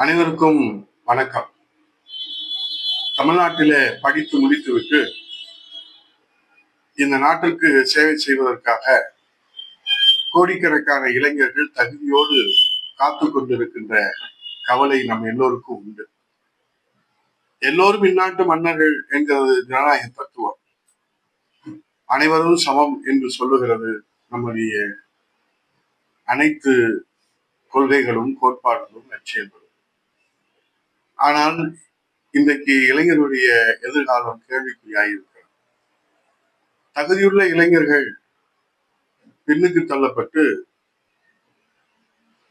அனைவருக்கும் வணக்கம். தமிழ்நாட்டிலே படித்து முடித்துவிட்டு இந்த நாட்டிற்கு சேவை செய்வதற்காக கோடிக்கணக்கான இளைஞர்கள் தகுதியோடு காத்து கொண்டிருக்கின்ற கவலை நம் எல்லோருக்கும் உண்டு. எல்லோரும் இந்நாட்டு மன்னர்கள் என்கிறது ஜனநாயக தத்துவம். அனைவரும் சமம் என்று சொல்லுகிறது நம்முடைய அனைத்து கொள்கைகளும் கோட்பாடுகளும் லட்சியங்களும். ஆனால் இன்றைக்கு இளைஞருடைய எதிர்காலம் கேள்விக்குறியாயிருக்கிறது. தகுதியுள்ள இளைஞர்கள் பின்னுக்கு தள்ளப்பட்டு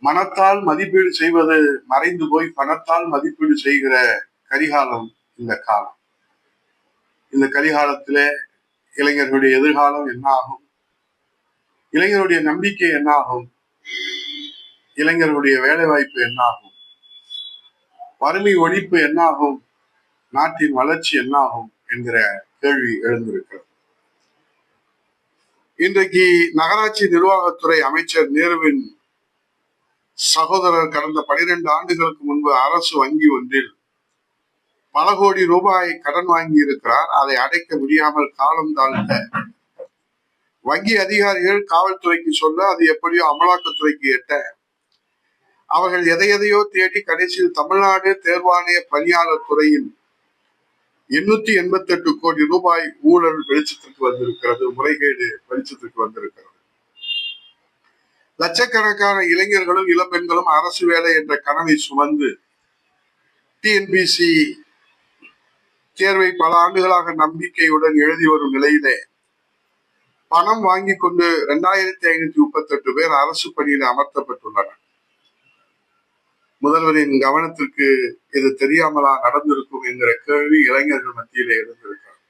மனத்தால் மதிப்பீடு செய்வது மறைந்து போய் பணத்தால் மதிப்பீடு செய்கிற கரிகாலம் இந்த காலம். இந்த கரிகாலத்திலே இளைஞர்களுடைய எதிர்காலம் என்ன ஆகும்? இளைஞருடைய நம்பிக்கை என்ன ஆகும்? இளைஞர்களுடைய வேலை வாய்ப்பு என்ன ஆகும்? வறுமை ஒழிப்பு என்னாகும்? நாட்டின் வளர்ச்சி என்னாகும் என்கிற கேள்வி எழுந்திருக்கிறது. இன்றைக்கு நகராட்சி நிர்வாகத்துறை அமைச்சர் நேருவின் சகோதரர் கடந்த 12 ஆண்டுகளுக்கு முன்பு அரசு வங்கி ஒன்றில் பல கோடி ரூபாய் கடன் வாங்கி இருக்கிறார். அதை அடைக்க முடியாமல் காலம் தாழ்ந்த வங்கி அதிகாரிகள் காவல்துறைக்கு சொல்ல அது எப்படியோ அமலாக்கத்துறைக்கு எட்ட அவர்கள் எதையோ தேடி கடைசியில் தமிழ்நாடு தேர்வாணைய பணியாளர் துறையில் 888 கோடி ரூபாய் ஊழல் வெளிச்சத்திற்கு வந்திருக்கிறது. முறைகேடு வெளிச்சத்திற்கு வந்திருக்கிறது. லட்சக்கணக்கான இளைஞர்களும் இளம்பெண்களும் அரசு வேலை என்ற கனவை சுமந்து டிஎன்பிசி தேர்வை பல ஆண்டுகளாக நம்பிக்கையுடன் எழுதி வரும் நிலையிலே பணம் வாங்கி கொண்டு 2538 பேர் அரசு பணியில் அமர்த்தப்பட்டுள்ளனர். முதல்வரின் கவனத்திற்கு இது தெரியாமலா நடந்திருக்கும் என்கிற கேள்வி இளைஞர்கள் மத்தியிலே இருந்திருக்கிறார்.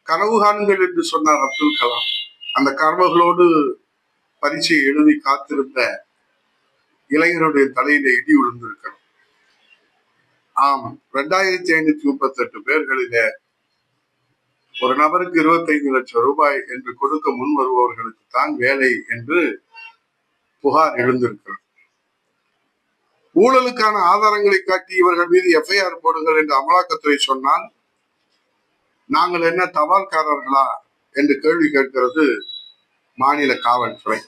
கனவு காணுங்கள் என்று சொன்னார் அப்துல் கலாம். அந்த கனவுகளோடு பரீட்சை எழுதி காத்திருந்த இளைஞருடைய தலையில இடி விழுந்திருக்கிறது. ஆம், 2538 பேர்களில ஒரு நபருக்கு 25 லட்சம் ரூபாய் என்று கொடுக்க முன் வருபவர்களுக்கு தான் வேலை என்று புகார் எழுந்திருக்கிறது. ஊழலுக்கான ஆதாரங்களை காட்டி இவர்கள் மீது எஃப்ஐஆர் போடுங்கள் என்று அமலாக்கத்துறை சொன்னால் நாங்கள் என்ன தபால்காரர்களா என்று கேள்வி கேட்கிறது மாநில காவல்துறை.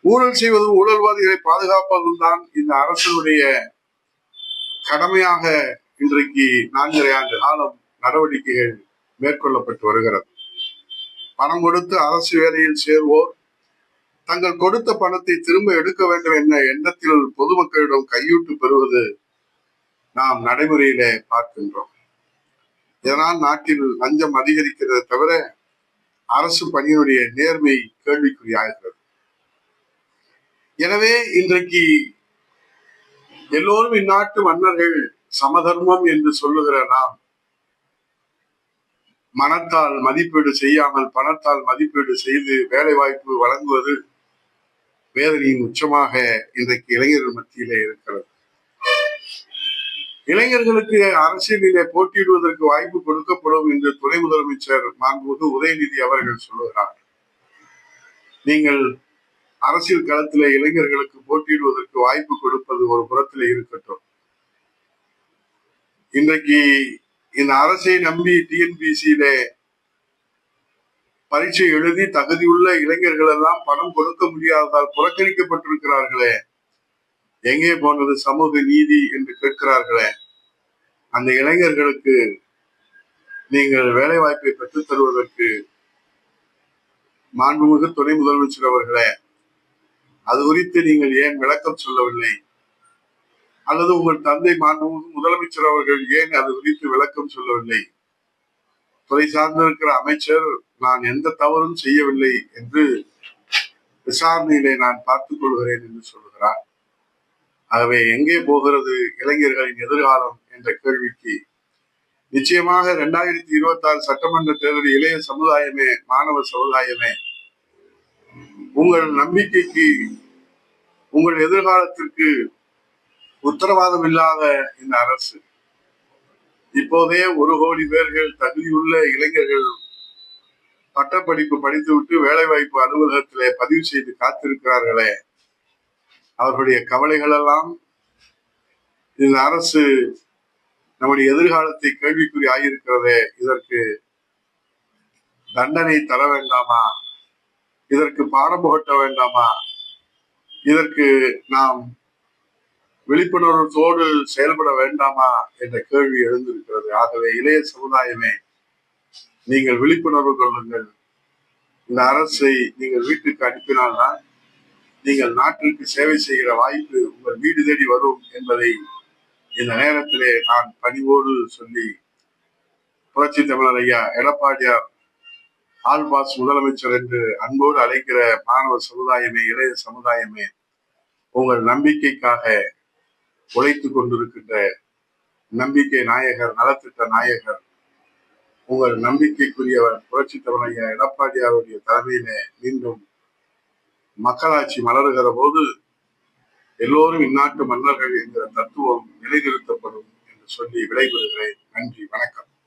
ஊழல் செய்வதும் ஊழல்வாதிகளை பாதுகாப்பதும் தான் இந்த அரசுடைய கடமையாக இன்றைக்கு 4.5 ஆண்டு காலம் நடவடிக்கைகள் மேற்கொள்ளப்பட்டு வருகிறது. பணம் கொடுத்து அரசு வேலையில் சேர்வோர் தங்கள் கொடுத்த பணத்தை திரும்ப எடுக்க வேண்டும் என்ற எண்ணத்தில் பொதுமக்களிடம் கையூட்டு பெறுவது நாம் நடைமுறையில பார்க்கின்றோம். இதனால் நாட்டில் லஞ்சம் அதிகரிக்கிறதை தவிர அரசு பணியினுடைய நேர்மை கேள்விக்குறியாகிறது. எனவே இன்றைக்கு எல்லோரும் இந்நாட்டு மன்னர்கள் சமதர்மம் என்று சொல்லுகிற நாம் மனத்தால் மதிப்பீடு செய்யாமல் பணத்தால் மதிப்பீடு செய்து வேலை வாய்ப்பு வழங்குவது வேதனையின் உச்சமாக இன்றைக்கு இளைஞர்கள் மத்தியிலே இருக்கிறது. இளைஞர்களுக்கு அரசியலிலே போட்டியிடுவதற்கு வாய்ப்பு கொடுக்கப்படும் என்று துணை முதலமைச்சர் மாண்புமிகு உதயநிதி அவர்கள் சொல்லுகிறார். நீங்கள் அரசியல் களத்திலே இளைஞர்களுக்கு போட்டியிடுவதற்கு வாய்ப்பு கொடுப்பது ஒரு புறத்திலே இருக்கட்டும். இன்றைக்கு இந்த அரசை நம்பி டிஎன்பிசியிலே பரீட்சை எழுதி தகுதியுள்ள இளைஞர்கள் எல்லாம் பணம் கொடுக்க முடியாததால் புறக்கணிக்கப்பட்டிருக்கிறார்களே, எங்கே போனது சமூக நீதி என்று கேட்கிறார்களே, அந்த இளைஞர்களுக்கு நீங்கள் வேலை வாய்ப்பை பெற்றுத் தருவதற்கு மாண்புமிகு துணை முதலமைச்சர் அவர்களே, அது குறித்து நீங்கள் ஏன் விளக்கம் சொல்லவில்லை? அல்லது உங்கள் தந்தை மாண்புமிகு முதலமைச்சர் அவர்கள் ஏன் அது குறித்து விளக்கம் சொல்லவில்லை? துறை சார்ந்திருக்கிற அமைச்சர் நான் எந்த தவறும் செய்யவில்லை என்று விசாரணையிலே நான் பார்த்துக் கொள்கிறேன் என்று சொல்லுகிறார். ஆகவே எங்கே போகிறது இளைஞர்களின் எதிர்காலம் என்ற கேள்விக்கு நிச்சயமாக 2026 சட்டமன்ற தேர்தல் இளைய சமுதாயமே, மாணவ சமுதாயமே, உங்கள் நம்பிக்கைக்கு உங்கள் எதிர்காலத்திற்கு உத்தரவாதம் இல்லாத இந்த அரசு இப்போதே 1 கோடி பேர்கள் தகுதியுள்ள இளைஞர்கள் பட்டப்படிப்பு படித்துவிட்டு வேலை வாய்ப்பு அலுவலகத்திலே பதிவு செய்து காத்திருக்கிறார்களே, அவர்களுடைய கவலைகள் எல்லாம் இந்த அரசு நம்முடைய எதிர்காலத்தை கேள்விக்குறி ஆகியிருக்கிறதே, இதற்கு தண்டனை தர வேண்டாமா, இதற்கு பாடம் புகட்ட வேண்டாமா, இதற்கு நாம் விழிப்புணர்வோடு செயல்பட வேண்டாமா என்ற கேள்வி எழுந்திருக்கிறது. ஆகவே இளைய சமுதாயமே, நீங்கள் விழிப்புணர்வு கொள்ளுங்கள். இந்த அரசை நீங்கள் வீட்டுக்கு அனுப்பினால்தான் நீங்கள் நாட்டிற்கு சேவை செய்கிற வாய்ப்பு உங்கள் வீடு தேடி வரும் என்பதை இந்த நேரத்திலே நான் பணிவோடு சொல்லி, புரட்சி தமிழர் ஐயா எடப்பாடியார் ஆல் பாஸ் முதலமைச்சர் என்று அன்போடு அழைக்கிற மாணவ சமுதாயமே, இளைய சமுதாயமே, உங்கள் நம்பிக்கைக்காக உழைத்துக் கொண்டிருக்கின்ற நம்பிக்கை நாயகர், நலத்திட்ட நாயகர், உங்கள் நம்பிக்கைக்குரியவர் புரட்சி தமிழர் ஐயா எடப்பாடியாருடைய தலைமையிலே மீண்டும் மக்களாட்சி மலருகிற போது எல்லோரும் இந்நாட்டு மன்னர்கள் என்கிற தத்துவம் நிலைநிறுத்தப்படும் என்று சொல்லி விடைபெறுகிறேன். நன்றி, வணக்கம்.